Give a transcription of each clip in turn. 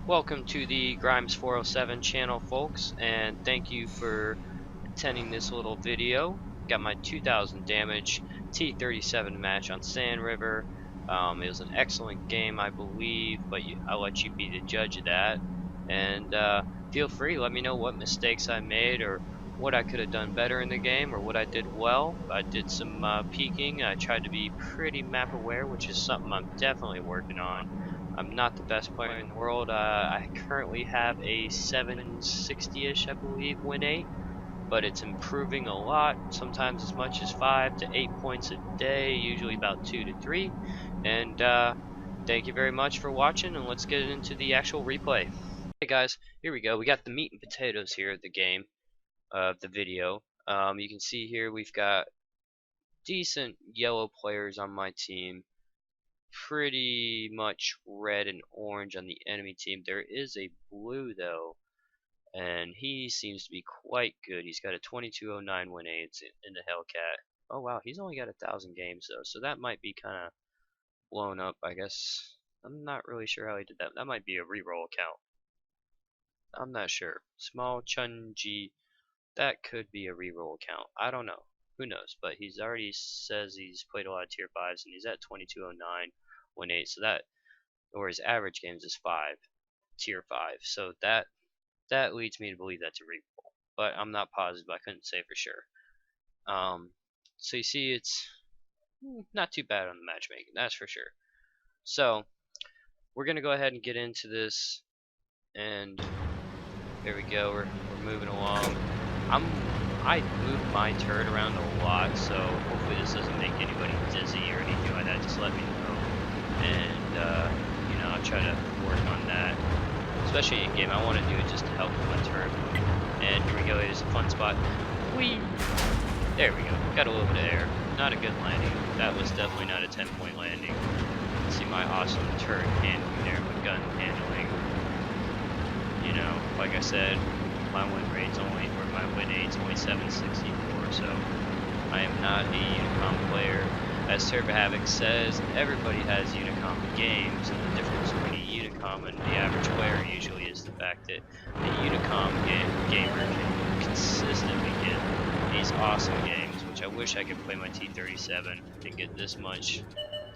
Welcome to the Grimes 407 channel, folks, and thank you for attending this little video. Got my 2000 damage T37 match on Sand River. It was an excellent game, I believe, but I'll let you be the judge of that. And feel free, let me know what mistakes I made or what I could have done better in the game or what I did well. I did some peeking. I tried to be pretty map aware, which is something I'm definitely working on. I'm not the best player in the world. I currently have a 760-ish, I believe, win rate, but it's improving a lot. Sometimes as much as 5 to 8 points a day, usually about 2 to 3. And thank you very much for watching, and let's get into the actual replay. Hey guys, here we go. We got the meat and potatoes here of the game, of the video. You can see here we've got decent yellow players on my team. Pretty much red and orange on the enemy team. There is a blue though, and he seems to be quite good. He's got a 2209 win aids in the Hellcat. Oh wow, he's only got 1,000 games though, so that might be kind of blown up, I guess. I'm not really sure how he did that. That might be a reroll account. I'm not sure. Small Chunji, that could be a reroll account. I don't know. Who knows? But he's already says he's played a lot of tier 5s, and he's at 2209 win 8, so that, or his average games is 5, tier 5, so that leads me to believe that's a reroll, but I'm not positive. I couldn't say for sure. So you see, it's not too bad on the matchmaking, that's for sure. So we're gonna go ahead and get into this, and there we go. We're moving along. I moved my turret around a lot, so hopefully this doesn't make anybody dizzy or anything like that. Just let me know, and you know, I'll try to work on that, especially in game. I want to do it just to help with my turret. And here we go. It is a fun spot. Whee! There we go. Got a little bit of air. Not a good landing. That was definitely not a 10-point landing. See my awesome turret handling there, my gun handling. You know, like I said, my win rate's only, or my win rate's only 764, so I am not a unicom player. As Sir Havoc says, everybody has unicom games, and the difference between a unicom and the average player usually is the fact that the unicom gamer can consistently get these awesome games, which I wish I could play my T37 and get this much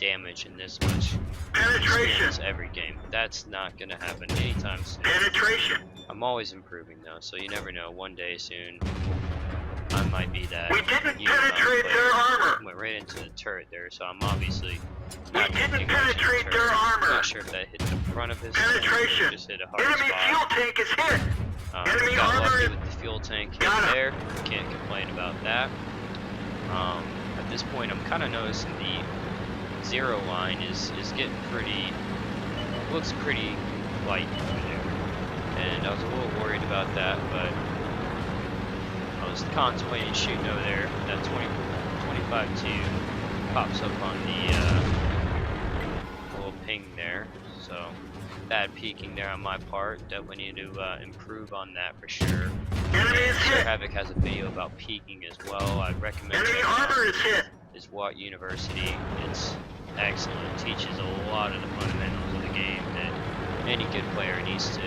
damage and this much penetration every game. That's not gonna happen anytime soon. Penetration. I'm always improving though, so you never know. One day soon, I might be that. We didn't penetrate their armor. Went right into the turret there, so I'm obviously not didn't penetrate their armor. I'm not sure if that hit the front of his penetration. Or just hit a hard enemy spot. Fuel tank is hit. Enemy got armor lucky with the fuel tank hit there. Can't complain about that. At this point, I'm kind of noticing the zero line is getting pretty, looks pretty light over there, and I was a little worried about that, but I was contemplating shooting over there. That 25-2 pops up on the little ping there, so bad peeking there on my part. Definitely need to improve on that for sure. Sir Havoc has a video about peeking as well. I'd recommend it. Is Wot University. It's excellent. It teaches a lot of the fundamentals of the game that any good player needs to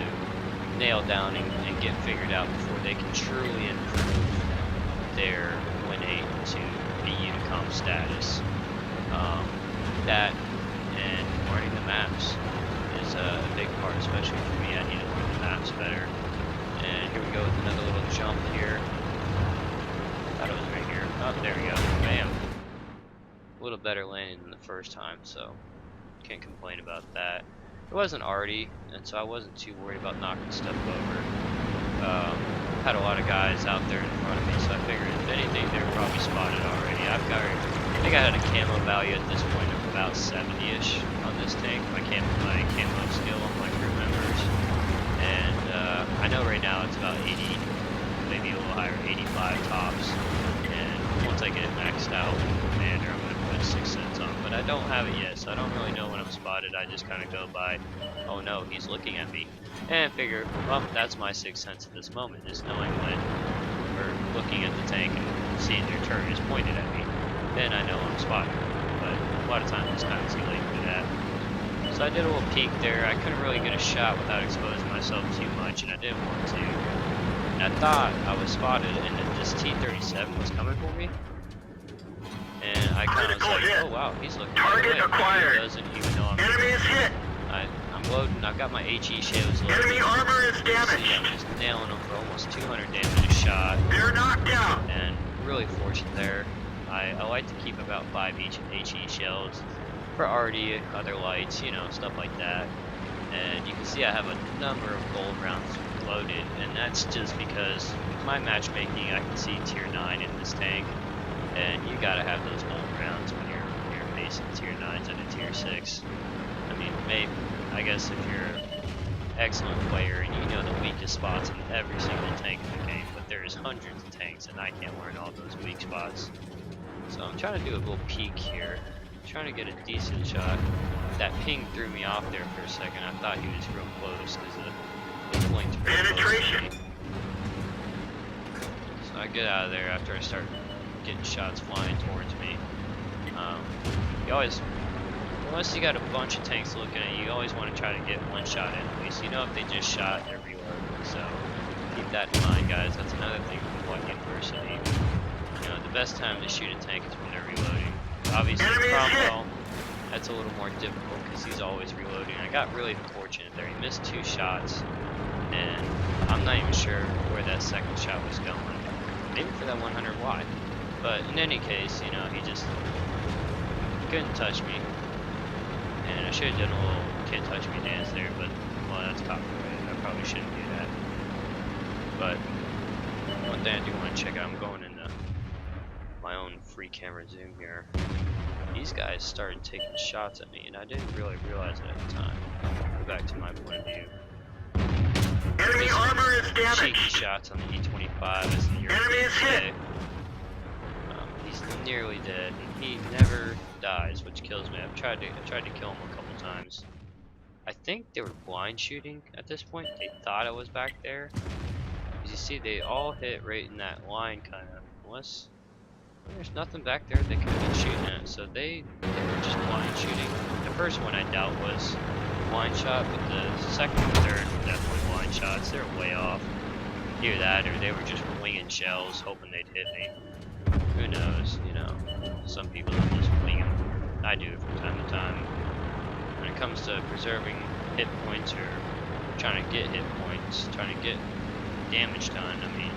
nail down and get figured out before they can truly improve their win rate to a unicom status. That and learning the maps is a big part, especially for me. I need to learn the maps better. And here we go with another little jump here. Thought it was right here. Oh, there we go. Bam. A little better landing than the first time, so can't complain about that. It wasn't arty, and so I wasn't too worried about knocking stuff over. Had a lot of guys out there in front of me, so I figured if anything, they were probably spotted already. I think I had a camo value at this point of about 70-ish on this tank. My camo skill on my crew members, and I know right now it's about 80, maybe a little higher, 85 tops. And once I get it maxed out, Commander, I'm gonna put 6 cents on. But I don't have it yet, so I don't really know when I'm spotted. I just kind of go by, oh no, he's looking at me, and figure, well, that's my 6 cents at this moment, is knowing when, or looking at the tank and seeing their turret is pointed at me. Then I know I'm spotted. But a lot of times it's kind of too late for that. So I did a little peek there. I couldn't really get a shot without exposing myself too much, and I didn't want to. And I thought I was spotted, and that this T37 was coming for me. And I kind of was like, oh wow, he's looking Target acquired. He doesn't even know I'm Enemy is hit. I'm loading. I've got my HE shields loaded. Enemy armor is damaged. See, I'm just nailing them for almost 200 damage a shot. They're knocked out. And really fortunate there. I like to keep about 5 each HE shells for RD, other lights, you know, stuff like that. And you can see I have a number of gold rounds loaded, and that's just because with my matchmaking I can see tier 9 in this tank, and you gotta have those gold rounds when you're facing tier 9s and a tier 6. I mean, maybe, I guess if you're an excellent player and you know the weakest spots in every single tank in the game, but there's hundreds of tanks and I can't learn all those weak spots. So I'm trying to do a little peek here. I'm trying to get a decent shot. That ping threw me off there for a second. I thought he was real close because the point's real penetration. close to me. So I get out of there after I start getting shots flying towards me. You always, unless you got a bunch of tanks looking at you, you always want to try to get one shot in at least. You know, if they just shot, they're reloading. So keep that in mind, guys. That's another thing with Wot University. You know, the best time to shoot a tank is when they're reloading. Obviously, Cromwell, that's a little more difficult because he's always reloading. I got really fortunate there. He missed 2 shots, and I'm not even sure where that second shot was going. Maybe for that 100 wide. But in any case, you know, he just couldn't touch me. And I should have done a little can't touch me dance there, but, well, that's copyrighted. I probably shouldn't do that. But one thing I do want to check out, I'm going into my own free camera zoom here. These guys started taking shots at me, and I didn't really realize it at the time. Go back to my point of view. Enemy armor is damaged. Cheeky shots on the E25 as the Enemy is hit. He's nearly dead, and he never dies, which kills me. I tried to kill him a couple times. I think they were blind shooting at this point. They thought I was back there. As you see, they all hit right in that line, kind of. Unless there's nothing back there they could have been shooting at, so they were just blind shooting. The first one I doubt was blind shot, but the second and third were definitely blind shots. They were way off. Either that, or they were just winging shells, hoping they'd hit me. Who knows? You know, some people just wing them. I do from time to time. When it comes to preserving hit points or trying to get hit points, trying to get damage done, I mean,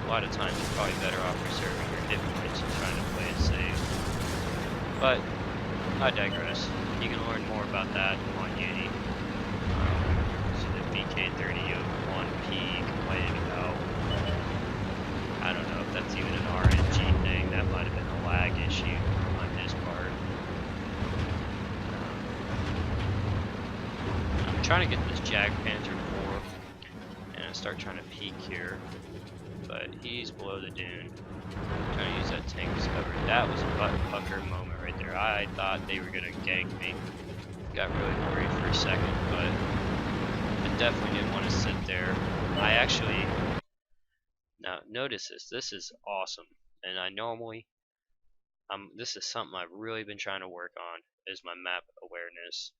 a lot of times you're probably better off preserving your hit points and trying to play it safe. But I digress. You can learn more about that on Uni. So the BK3001P complaining about, I don't know if that's even an RNG thing. That might have been a lag issue on his part. I'm trying to get this Jag Panther 4 and start trying to peek here. But he's below the dune. I'm trying to use that tank as cover. That was a butt pucker moment right there. I thought they were gonna gank me. Got really worried for a second, but I definitely didn't want to sit there. I actually, now notice this. This is awesome, and I normally, this is something I've really been trying to work on, is my map awareness.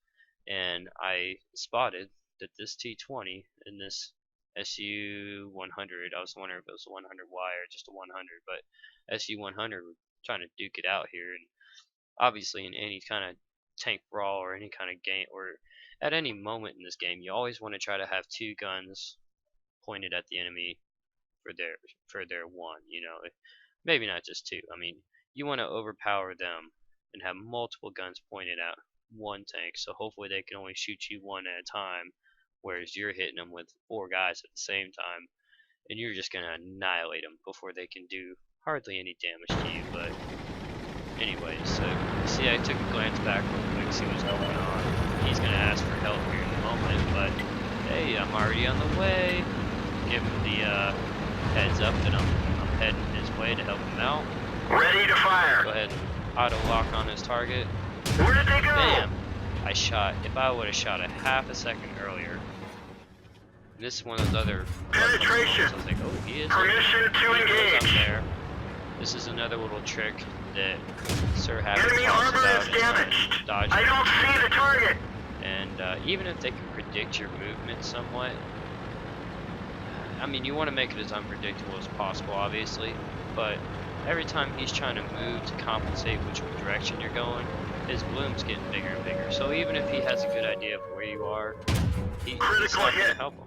And I spotted that this T20 in this SU-100, I was wondering if it was a 100Y or just a 100, but SU-100, we're trying to duke it out here, and obviously in any kind of tank brawl or any kind of game, or at any moment in this game, you always want to try to have 2 guns pointed at the enemy for their one, you know, maybe not just 2. I mean, you want to overpower them and have multiple guns pointed at one tank, so hopefully they can only shoot you one at a time, whereas you're hitting them with 4 guys at the same time, and you're just gonna annihilate them before they can do hardly any damage to you. But anyways, so see, I took a glance back real quick, see what's going on. He's gonna ask for help here in a moment, but hey, I'm already on the way. Give him the heads up that I'm heading his way to help him out. Ready to fire. Go ahead and auto lock on his target. Where did they go? Bam! I shot. If I would have shot a half a second earlier. This is one of those other penetration. I was like, oh, he is. Permission to engage. Up there. This is another little trick that Sir Havoc Enemy talks armor about is damaged. dodging. I don't see the target. and even if they can predict your movement somewhat, I mean, you want to make it as unpredictable as possible, obviously, but every time he's trying to move to compensate which direction you're going, his bloom's getting bigger and bigger. So even if he has a good idea of where you are, it's Critical not going to hit. help him.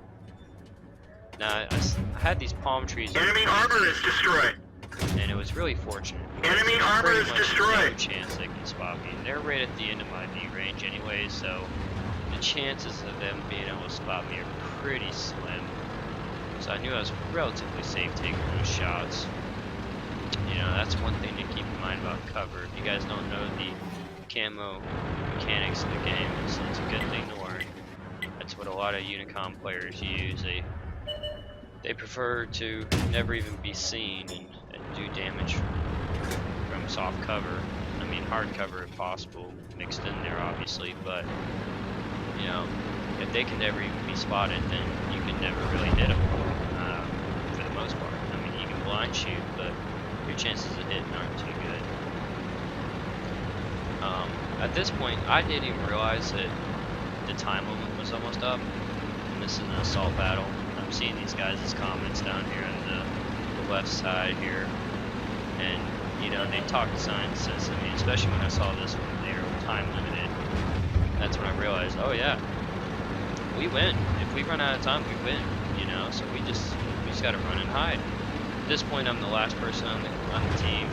Now, I had these palm trees, Enemy armor is destroyed. and it was really fortunate. Enemy armor Pretty is much destroyed. no chance they can spot me. And they're right at the end of my view range anyway, so the chances of them being able to spot me are pretty slim. So I knew I was relatively safe taking those shots. You know, that's one thing to keep in mind about cover. If you guys don't know the camo mechanics of the game, it's a good thing to learn. That's what a lot of unicom players use. They prefer to never even be seen and do damage from soft cover. I mean, hard cover if possible, mixed in there obviously, but you know, if they can never even be spotted, then you can never really hit them for the most part. I mean, you can blind shoot, but your chances of hitting aren't too good. At this point, I didn't even realize that the time limit was almost up, and this is an assault battle. I'm seeing these guys' comments down here on the left side here, and you know, they talk science. I mean, especially when I saw this one, they were time limited. That's when I realized, oh yeah, we win. If we run out of time, we win. You know, so we just gotta run and hide. At this point, I'm the last person on the team,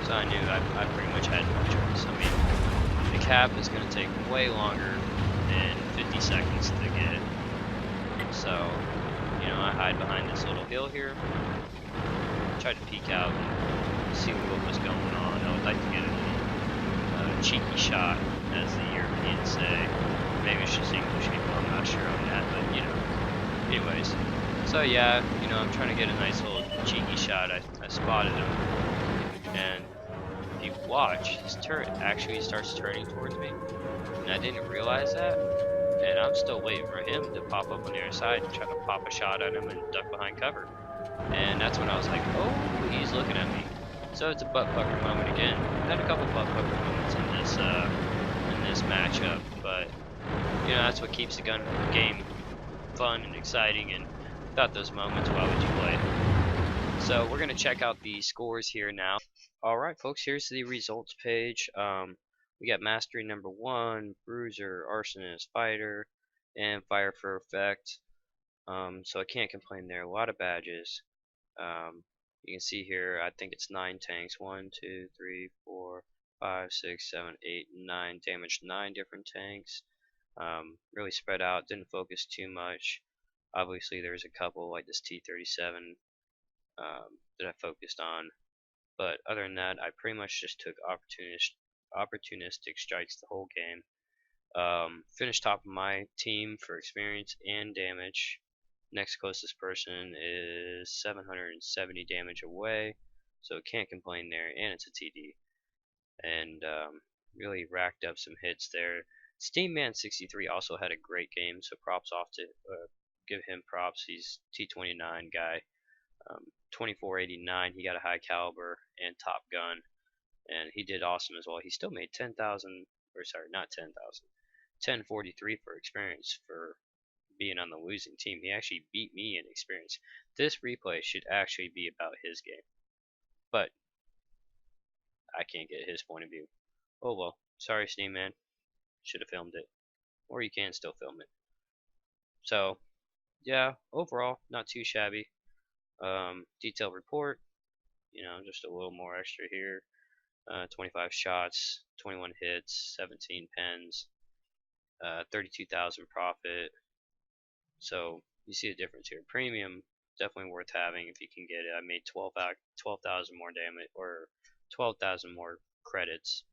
so I knew I pretty much had no choice. I mean, the cap is gonna take way longer than 50 seconds to get. So, you know, I hide behind this little hill here. Tried to peek out and see what was going on. I would like to get a cheeky shot, as the Europeans say. Maybe it's just English people, I'm not sure on that, but you know. Anyways, so yeah, you know, I'm trying to get a nice little cheeky shot. I spotted him, and if you watch, his turret actually starts turning towards me, and I didn't realize that. And I'm still waiting for him to pop up on the other side and try to pop a shot at him and duck behind cover. And that's when I was like, oh, he's looking at me. So it's a butt pucker moment again. I had a couple butt pucker moments in this matchup, but you know, that's what keeps the gun game fun and exciting, and without those moments, why would you play? So we're gonna check out the scores here now. Alright folks, here's the results page. We got Mastery number 1, Bruiser, Arsonist, Fighter, and Fire for Effect. So I can't complain there. A lot of badges. You can see here, I think it's 9 tanks. 1, 2, 3, 4, 5, 6, 7, 8, 9. Damaged 9 different tanks. Really spread out, didn't focus too much. Obviously there's a couple like this T37 that I focused on. But other than that, I pretty much just took opportunistic strikes the whole game. Finished top of my team for experience and damage. Next closest person is 770 damage away, so can't complain there, and it's a TD. And really racked up some hits there. Steamman63 also had a great game, so props off to give him props. He's T29 guy. 2489, he got a high caliber and top gun, and he did awesome as well. He still made 10,000, or sorry, not 10,000, 1043 for experience for being on the losing team. He actually beat me in experience. This replay should actually be about his game, but I can't get his point of view. Oh well, sorry Steamman, should have filmed it, or you can still film it. So yeah, overall not too shabby. Detailed report, you know, just a little more extra here. 25 shots, 21 hits, 17 pens, 32,000 profit. So you see the difference here. Premium, definitely worth having if you can get it. I made 12,000 more damage, or 12,000 more credits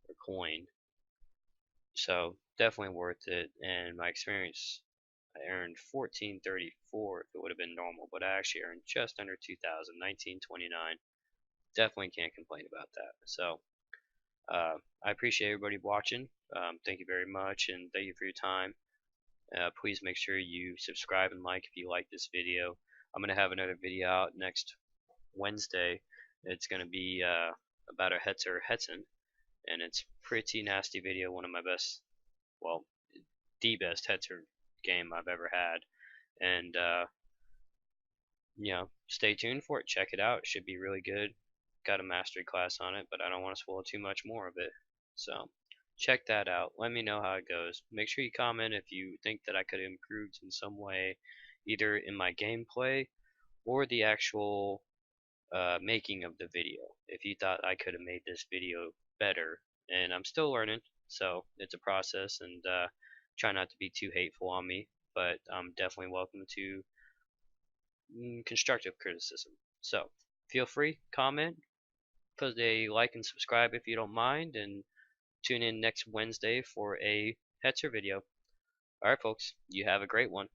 or coin. So definitely worth it. And my experience, I earned 1434 if it would have been normal, but I actually earned just under 2,000, 1929. Definitely can't complain about that. So I appreciate everybody watching. Thank you very much, and thank you for your time. Please make sure you subscribe and like if you like this video. I'm gonna have another video out next Wednesday. It's gonna be about a Hetzer Hetzen, and it's pretty nasty video. One of my best, well, the best Hetzer game I've ever had. And stay tuned for it. Check it out. It should be really good. Got a mastery class on it, but I don't want to spoil too much more of it. So check that out. Let me know how it goes. Make sure you comment if you think that I could have improved in some way, either in my gameplay or the actual making of the video. If you thought I could have made this video better, and I'm still learning, so it's a process, and try not to be too hateful on me, but I'm definitely welcome to constructive criticism. So feel free, comment, put a like and subscribe if you don't mind, and tune in next Wednesday for a Hetzer video. Alright folks, you have a great one.